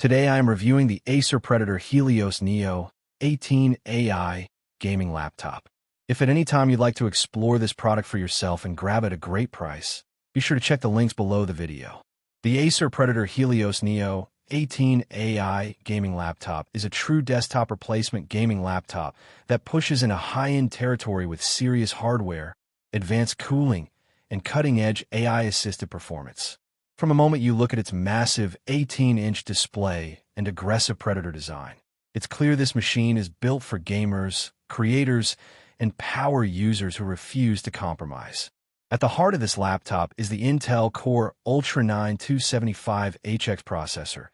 Today I am reviewing the Acer Predator Helios Neo 18 AI gaming laptop. If at any time you'd like to explore this product for yourself and grab it at a great price, be sure to check the links below the video. The Acer Predator Helios Neo 18 AI gaming laptop is a true desktop replacement gaming laptop that pushes into high-end territory with serious hardware, advanced cooling, and cutting-edge AI-assisted performance. From the moment you look at its massive 18-inch display and aggressive Predator design, it's clear this machine is built for gamers, creators, and power users who refuse to compromise. At the heart of this laptop is the Intel Core Ultra 9 275HX processor,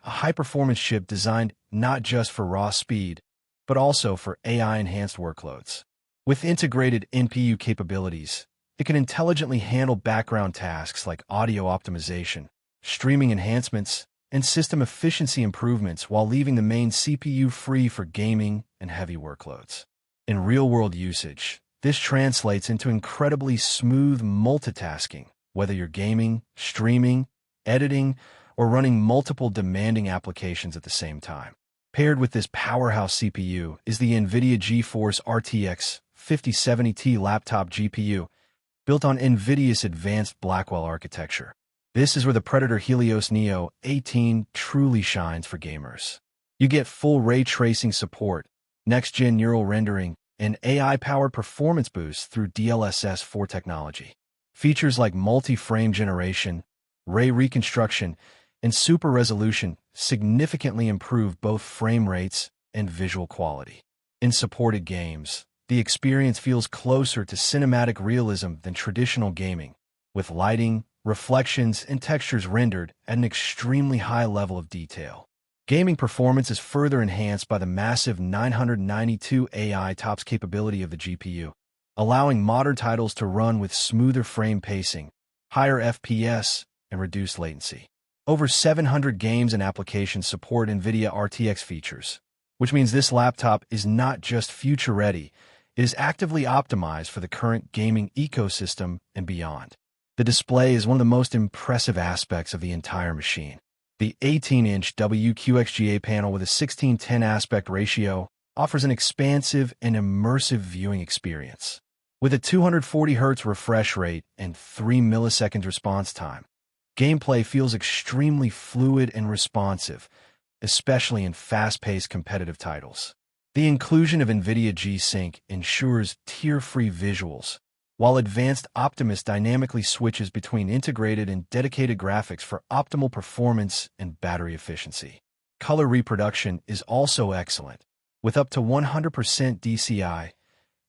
a high-performance chip designed not just for raw speed, but also for AI-enhanced workloads. With integrated NPU capabilities, it can intelligently handle background tasks like audio optimization, streaming enhancements, and system efficiency improvements while leaving the main CPU free for gaming and heavy workloads. In real-world usage, this translates into incredibly smooth multitasking, whether you're gaming, streaming, editing, or running multiple demanding applications at the same time. Paired with this powerhouse CPU is the NVIDIA GeForce RTX 5070T laptop GPU, built on NVIDIA's advanced Blackwell architecture. This is where the Predator Helios Neo 18 truly shines for gamers. You get full ray tracing support, next-gen neural rendering, and AI-powered performance boosts through DLSS 4 technology. Features like multi-frame generation, ray reconstruction, and super resolution significantly improve both frame rates and visual quality. In supported games, the experience feels closer to cinematic realism than traditional gaming, with lighting, reflections, and textures rendered at an extremely high level of detail. Gaming performance is further enhanced by the massive 992 AI TOPS capability of the GPU, allowing modern titles to run with smoother frame pacing, higher FPS, and reduced latency. Over 700 games and applications support NVIDIA RTX features, which means this laptop is not just future-ready, it is actively optimized for the current gaming ecosystem and beyond. The display is one of the most impressive aspects of the entire machine. The 18-inch WQXGA panel with a 16:10 aspect ratio offers an expansive and immersive viewing experience. With a 240 Hz refresh rate and 3 milliseconds response time, gameplay feels extremely fluid and responsive, especially in fast-paced competitive titles. The inclusion of NVIDIA G-Sync ensures tear-free visuals, while Advanced Optimus dynamically switches between integrated and dedicated graphics for optimal performance and battery efficiency. Color reproduction is also excellent, with up to 100% DCI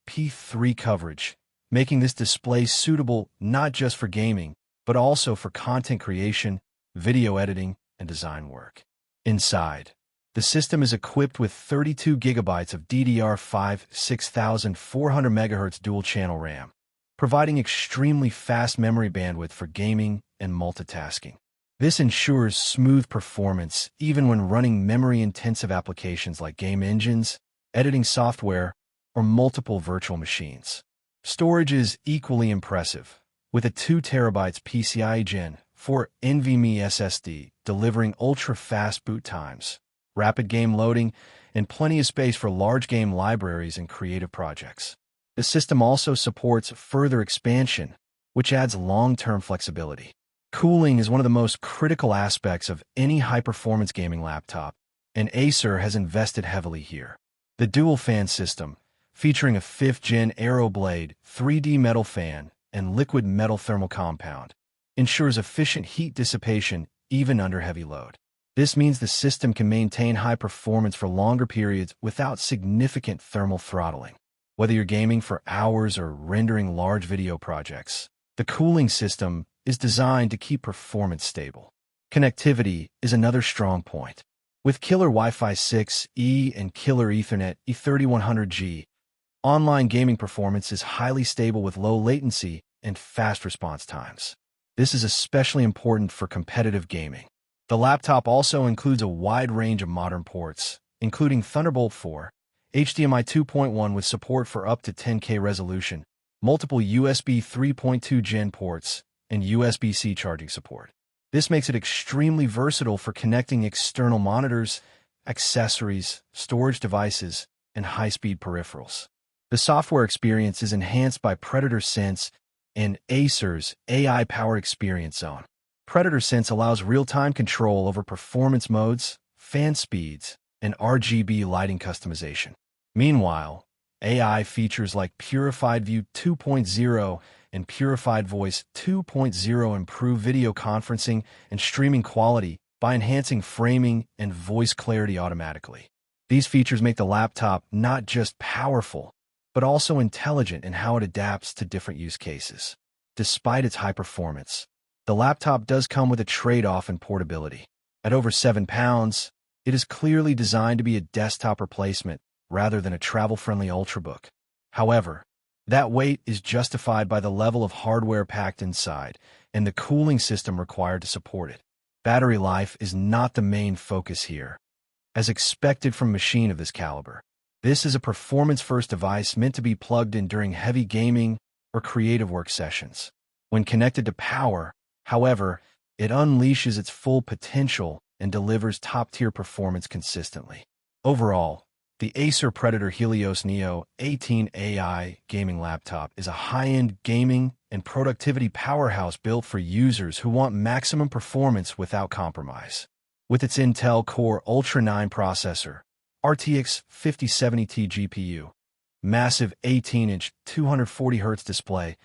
P3 coverage, making this display suitable not just for gaming, but also for content creation, video editing, and design work. Inside, the system is equipped with 32 GB of DDR5 6400 MHz dual-channel RAM, providing extremely fast memory bandwidth for gaming and multitasking. This ensures smooth performance even when running memory-intensive applications like game engines, editing software, or multiple virtual machines. Storage is equally impressive, with a 2 TB PCIe Gen 4 NVMe SSD delivering ultra-fast boot times, rapid game loading, and plenty of space for large game libraries and creative projects. The system also supports further expansion, which adds long-term flexibility. Cooling is one of the most critical aspects of any high-performance gaming laptop, and Acer has invested heavily here. The dual-fan system, featuring a 5th-gen AeroBlade 3D metal fan and liquid metal thermal compound, ensures efficient heat dissipation even under heavy load. This means the system can maintain high performance for longer periods without significant thermal throttling. Whether you're gaming for hours or rendering large video projects, the cooling system is designed to keep performance stable. Connectivity is another strong point. With killer Wi-Fi 6E and killer Ethernet E3100G, online gaming performance is highly stable with low latency and fast response times. This is especially important for competitive gaming. The laptop also includes a wide range of modern ports, including Thunderbolt 4, HDMI 2.1 with support for up to 10K resolution, multiple USB 3.2 Gen ports, and USB-C charging support. This makes it extremely versatile for connecting external monitors, accessories, storage devices, and high-speed peripherals. The software experience is enhanced by Predator Sense and Acer's AI-powered experience zone. Predator Sense allows real-time control over performance modes, fan speeds, and RGB lighting customization. Meanwhile, AI features like Purified View 2.0 and Purified Voice 2.0 improve video conferencing and streaming quality by enhancing framing and voice clarity automatically. These features make the laptop not just powerful, but also intelligent in how it adapts to different use cases. Despite its high performance, the laptop does come with a trade-off in portability. At over 7 pounds, it is clearly designed to be a desktop replacement rather than a travel-friendly ultrabook. However, that weight is justified by the level of hardware packed inside and the cooling system required to support it. Battery life is not the main focus here. As expected from a machine of this caliber, this is a performance-first device meant to be plugged in during heavy gaming or creative work sessions. When connected to power, however, it unleashes its full potential and delivers top-tier performance consistently. Overall, the Acer Predator Helios Neo 18 AI gaming laptop is a high-end gaming and productivity powerhouse built for users who want maximum performance without compromise. With its Intel Core Ultra 9 processor, RTX 5070Ti GPU, massive 18-inch 240Hz display,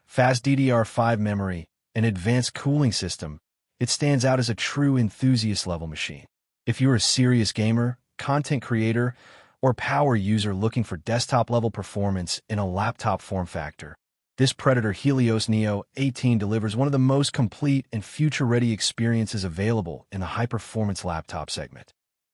fast DDR5 memory, and advanced cooling system, it stands out as a true enthusiast-level machine. If you're a serious gamer, content creator, or power user looking for desktop-level performance in a laptop form factor, this Predator Helios Neo 18 delivers one of the most complete and future-ready experiences available in the high-performance laptop segment.